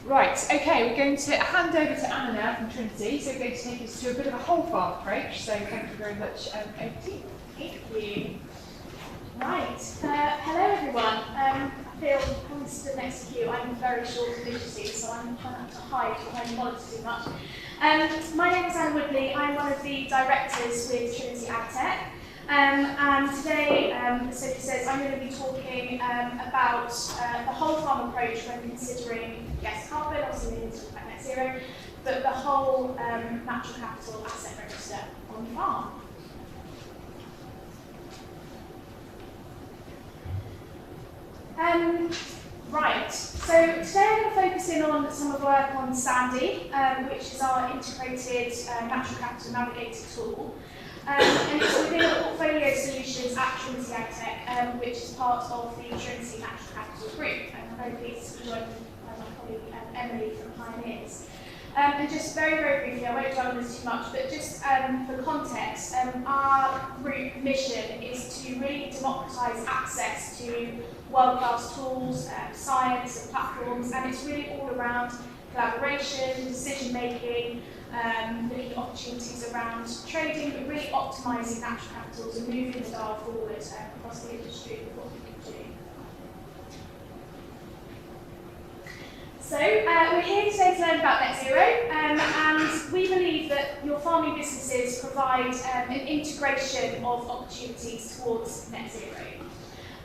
Right, okay, we're going to hand over to Anna now from Trinity, so we're going to take us to a bit of a whole farm approach, so thank you very much, over to you. Thank you. Right, hello everyone. I feel, having stood next to you, I'm very short and visually, so I'm trying not to hide behind the monitor too much. My name is Anna Woodley. I'm one of the directors with Trinity Ag Tech. And today, as Sophie says, I'm going to be talking about the whole farm approach when considering, yes, carbon, obviously we need to talk about net zero, but the whole natural capital asset register on farm. Right, so today I'm going to focus in on some of the work on Sandy, which is our integrated natural capital navigator tool. And it's within Portfolio Solutions at Trinity Ag Tech, which is part of the Trinity Natural Capital Group. And I'm very pleased to be joined by my colleague Emily from Pioneers. And just very, very briefly, I won't dwell on this too much, but just for context, our group mission is to really democratise access to world-class tools, science and platforms, and it's really all around collaboration, decision-making, looking at opportunities around trading, but really optimising natural capitals and moving the dial forward across the industry with what we can do. So we're here today to learn about net zero, and we believe that your farming businesses provide an integration of opportunities towards net zero.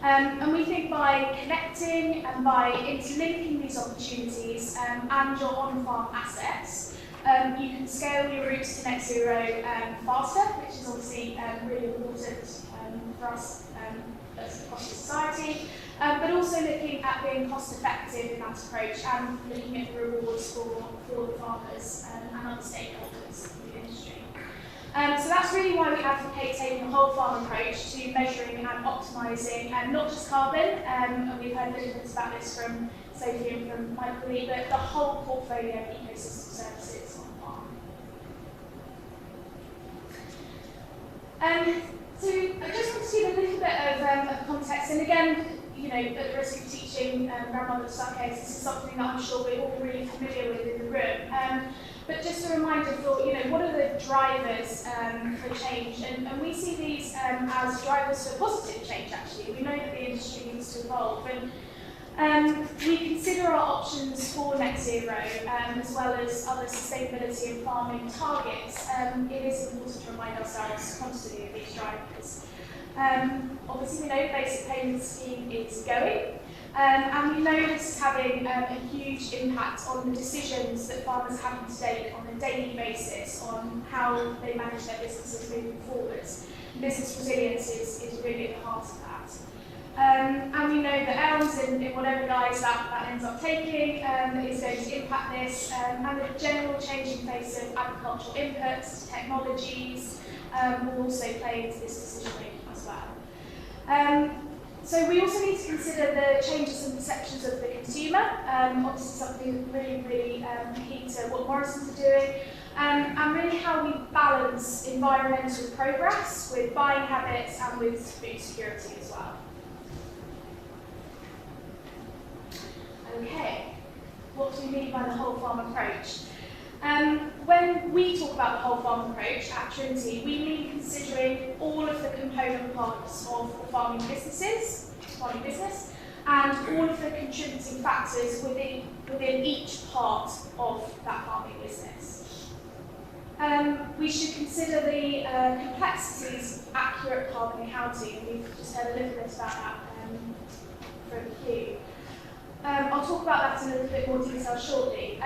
And we think by connecting and by interlinking these opportunities and your on-farm assets, you can scale your routes to net zero faster, which is obviously really important for us across society, but also looking at being cost effective in that approach and looking at the rewards for the farmers and other stakeholders in the industry. So that's really why we advocate taking a whole farm approach to measuring and optimising not just carbon, and we've heard good things about this from Sophie and from my colleague, but the whole portfolio of ecosystem services on farm. So I just want to give a little bit of context, and again, you know, at the risk of teaching grandmother suckers, this is something that I'm sure we're all really familiar with in the room. But just a reminder for, you know, what are the drivers for change? And we see these as drivers for positive change, actually. We know that the industry needs to evolve. And we consider our options for net zero, as well as other sustainability and farming targets. It is important to remind ourselves constantly of these drivers. Obviously, we know the basic payment scheme is going. And we know this is having a huge impact on the decisions that farmers are having to take on a daily basis on how they manage their businesses moving forwards. Business resilience is really at the heart of that. And we know that ELMS, in whatever guise that ends up taking, is going to impact this, and the general changing face of agricultural inputs, technologies, will also play into this decision making as well. So we also need to consider the changes in perceptions of the consumer. Obviously something really key to what Morrisons are doing, and really how we balance environmental progress with buying habits and with food security as well. Okay, what do we mean by the whole farm approach? When we talk about the whole farm approach at Trinity, we mean considering all of the component parts of the farming business, and all of the contributing factors within each part of that farming business. We should consider the complexities of accurate carbon accounting. We've just heard a little bit about that from Hugh. I'll talk about that in a little bit more detail shortly.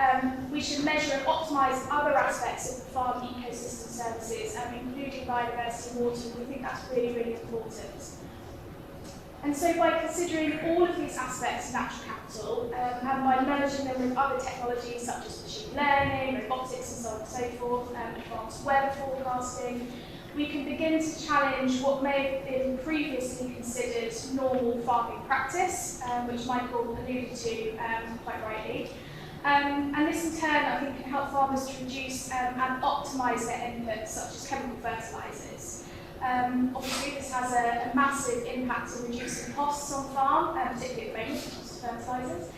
We should measure and optimise other aspects of the farm ecosystem services, including biodiversity and water. We think that's really important. And so by considering all of these aspects of natural capital, and by merging them with other technologies such as machine learning, robotics and so on and so forth, advanced weather forecasting, we can begin to challenge what may have been previously considered normal farming practice, which Michael alluded to quite rightly. And this in turn, I think, can help farmers to reduce and optimise their inputs, such as chemical fertilisers. Obviously, this has a massive impact in reducing costs on farm, particularly at the moment, cost of fertilisers.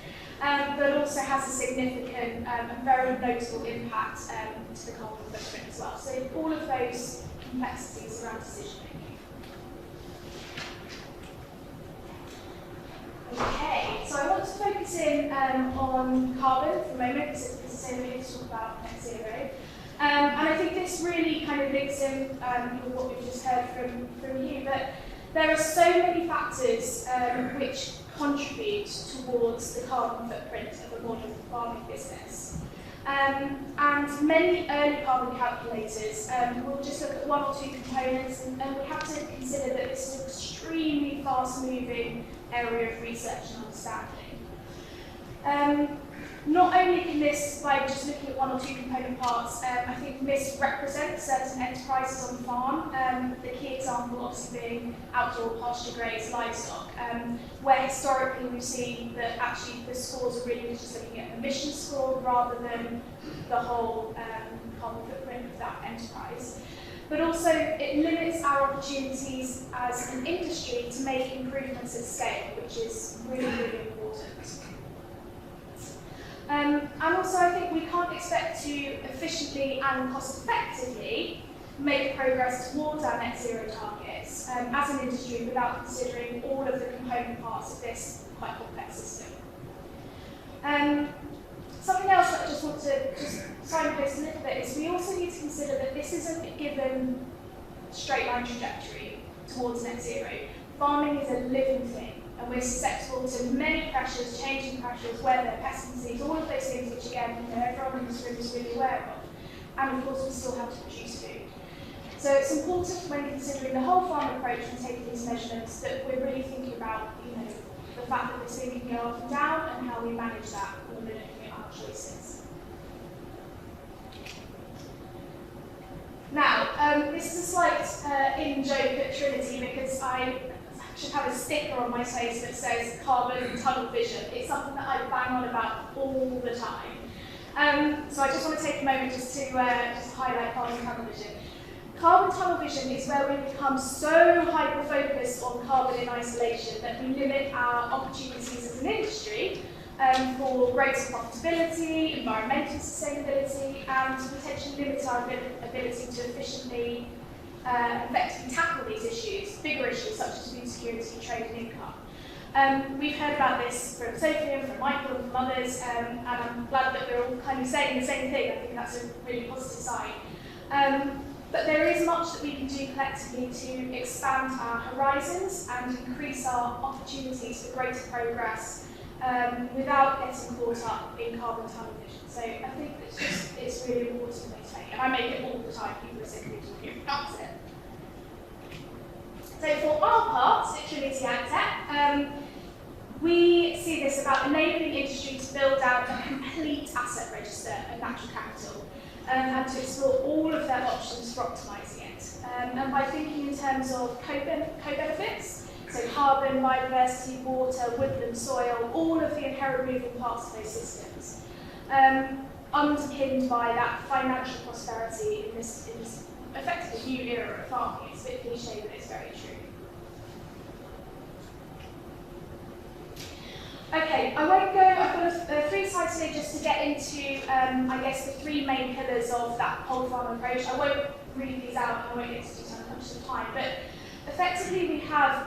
but also has a significant and very notable impact to the carbon footprint as well. So all of those complexities around decision making. Okay, so I want to focus in on carbon for a moment, because as I say, we're here to talk about net zero. And I think this really kind of links in with what we've just heard from you, but there are so many factors which contribute towards the carbon footprint of a modern farming business. And many early carbon calculators will just look at one or two components, and we have to consider that this is an extremely fast-moving area of research and understanding. Not only can this, by just looking at one or two component parts, I think misrepresent certain enterprises on the farm. The key example obviously being outdoor pasture grazed livestock, where historically we've seen that actually the scores are really just looking at emission score rather than the whole carbon footprint of that enterprise. But also it limits our opportunities as an industry to make improvements at scale, which is really, really important. And also I think we can't expect to efficiently and cost effectively make progress towards our net zero targets as an industry without considering all of the component parts of this quite complex system. Something else that I just want to signpost a little bit is we also need to consider that this isn't a given straight line trajectory towards net zero. Farming is a living thing, and we're susceptible to many pressures, changing pressures, weather, pest disease, all of those things which again everyone in this room is really aware of. And of course we still have to produce food. So it's important when considering the whole farm approach and taking these measurements that we're really thinking about, the fact that this thing can go up and down and how we manage that when we're looking at our choices. Now, this is a slight in-joke at Trinity because I should have a sticker on my face that says carbon tunnel vision. It's something that I bang on about all the time. So I just want to take a moment just to highlight carbon tunnel vision. Carbon tunnel vision is where we become so hyper-focused on carbon in isolation that we limit our opportunities as an industry for greater profitability, environmental sustainability, and potentially limit our ability to efficiently effectively tackle these issues, bigger issues such as food security, trade and income. We've heard about this from Sophie and from Michael and from others, and I'm glad that we're all kind of saying the same thing. I think that's a really positive sign. But there is much that we can do collectively to expand our horizons and increase our opportunities for greater progress without getting caught up in carbon tunnel vision. So I think it's really important to make, and I make it all the time. People are sick of me talking about it. So for our part at Trinity Ag Tech, we see this about enabling industry to build out a complete asset register of natural capital and to explore all of their options for optimising it. And by thinking in terms of co-benefits, so carbon, biodiversity, water, woodland, soil, all of the inherent moving parts of those systems, underpinned by that financial prosperity in this effectively new era of farming. It's a bit cliche, but it's very true. Okay, I won't go, I've got 3 slides today just to get into, I guess, the 3 main pillars of that whole farm approach. I won't read these out and I won't get into detail much of the time, but effectively we have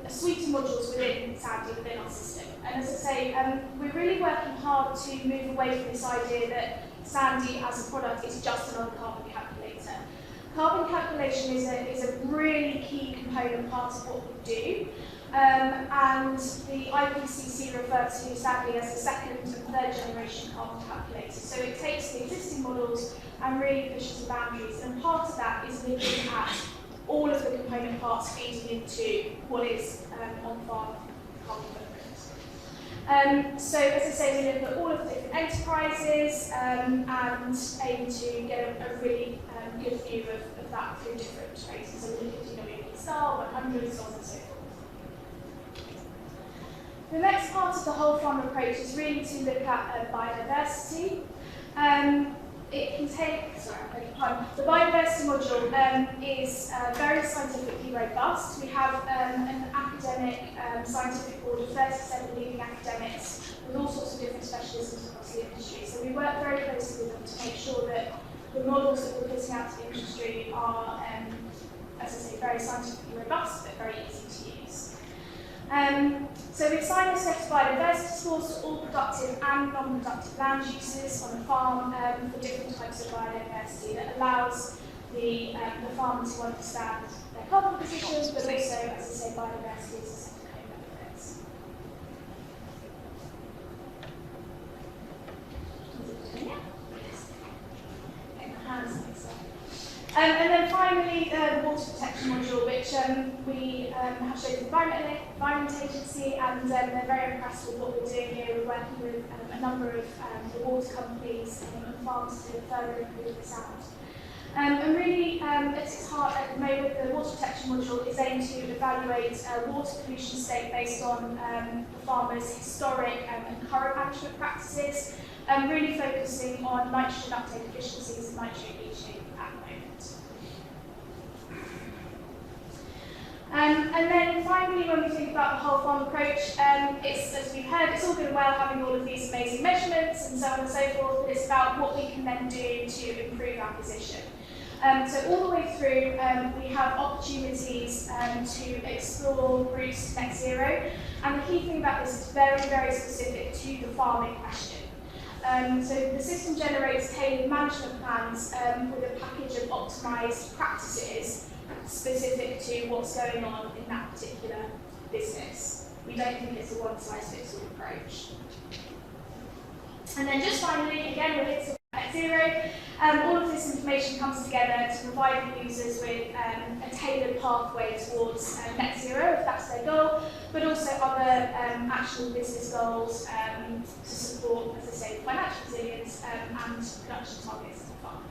a suite of modules within Sandy, within our system. And as I say, we're really working hard to move away from this idea that Sandy as a product is just another carbon calculator. Carbon calculation is a really key component part of what we do. And the IPCC refer to Sandy as the 2nd and 3rd generation carbon calculator. So it takes the existing models and really pushes the boundaries. And part of that is looking at all of the component parts feeding into what is on-farm carbon footprint. So as I say, we look at all of the different enterprises and aim to get a really good view of that through different phases. So we look at star, 100, so on and so forth. The next part of the whole farm approach is really to look at biodiversity. It can take, the biodiversity module is very scientifically robust. We have an academic scientific board of 37 leading academics with all sorts of different specialisms across the industry. So we work very closely with them to make sure that the models that we're putting out to the industry are, as I say, very scientifically robust, but very easy to use. So we've signed a certified diversity scores to all productive and non-productive land uses on a farm for different types of biodiversity that allows the farmer to understand their carbon position, but also, as I say, biodiversity as a set of co-benefits. And then finally, the water protection module, which we have showed the Environment Agency, and they're very impressed with what we're doing here. We're working with a number of the water companies and farms to further improve this out. And really, at its heart at the moment, the water protection module is aimed to evaluate water pollution state based on the farmers' historic and current management practices, really focusing on nitrogen uptake efficiencies and nitrate leaching at the moment. And then finally, when we think about the whole farm approach, it's, as we've heard, it's all good and well having all of these amazing measurements and so on and so forth, but it's about what we can then do to improve our position. So all the way through, we have opportunities to explore routes to net zero, and the key thing about this is very, very specific to the farming question. So the system generates tailored management plans with a package of optimised practices specific to what's going on in that particular business. We don't think it's a one-size-fits-all approach. And then just finally, again, we're here to net zero. All of this information comes together to provide the users with a tailored pathway towards net zero, if that's their goal, but also other actual business goals to support, as I say, financial resilience and production targets of the farm.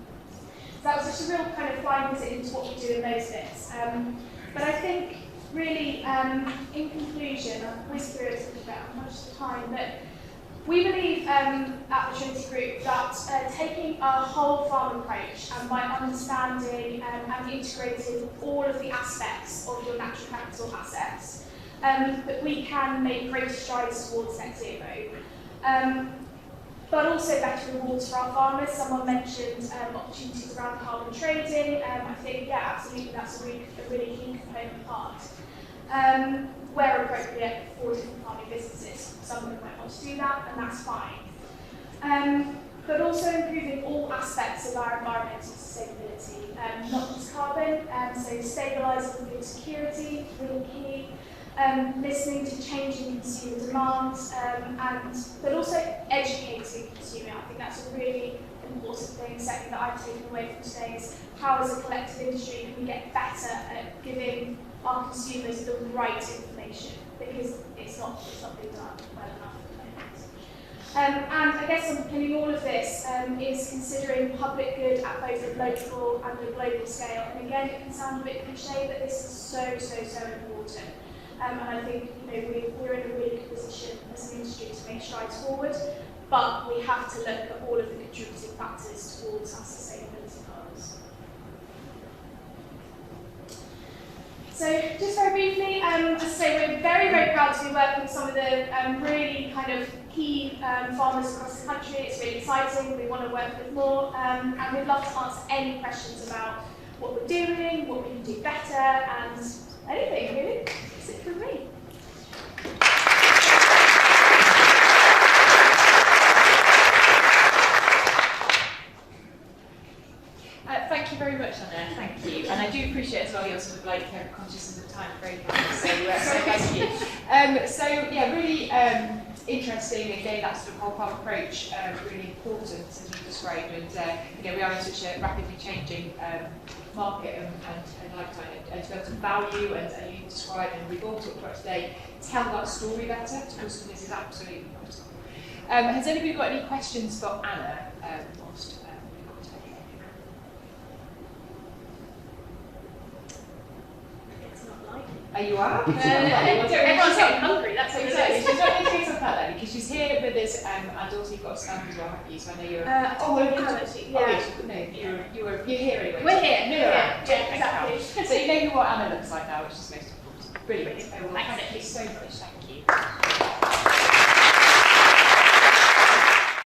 So that was just a real kind of flying visit into what we do in those bits. But I think, really, in conclusion, I've whizzed through it a little bit, I'm conscious of time, but we believe at the Trinity Group that taking a whole farm approach and by understanding and integrating all of the aspects of your natural capital assets, that we can make greater strides towards net zero. But also better rewards for our farmers. Someone mentioned opportunities around carbon trading. I think, yeah, absolutely, that's a really key component part. Where appropriate for different farming businesses. Some of them might want to do that, and that's fine. But also improving all aspects of our environmental sustainability, not just carbon, so stabilising food security, really key, listening to changing consumer demands, but also educating consumer. I think that's a really important thing, something that I've taken away from today is how as a collective industry can we get better at giving our consumers the right information, because it's not being done well enough at the moment. And I guess underpinning all of this is considering public good at both a local and a global scale. And again, it can sound a bit cliche, but this is so important. And I think we're in a really good position as an industry to make strides forward, but we have to look at all of the contributing factors towards our sustainability goals. So just very briefly, as I say, we're very proud to be working with some of the really kind of key farmers across the country. It's really exciting. We want to work with more, and we'd love to answer any questions about what we're doing, what we can do better, and anything really. That's it from me. Thank you very much, Anna. Thank you. And I do appreciate as well you're sort of like conscious of the time, very kind. So thank you. So yeah, really interesting. Again, that sort of whole farm approach, really important as you described. And we are in such a rapidly changing market and lifetime, and to be able to value and you described, and we've all talked about today, tell that story better to customers is absolutely critical. Has anybody got any questions for Anna? You are? Everyone's getting hungry, that's exactly. She's not going to take some further because she's here with us, and also you've got a stand as well, haven't you? So I know you're. You're here anyway. We're here. Yeah, exactly. So you know what Anna looks like now, which is most important. Brilliant. Well, thank you so much. Thank you.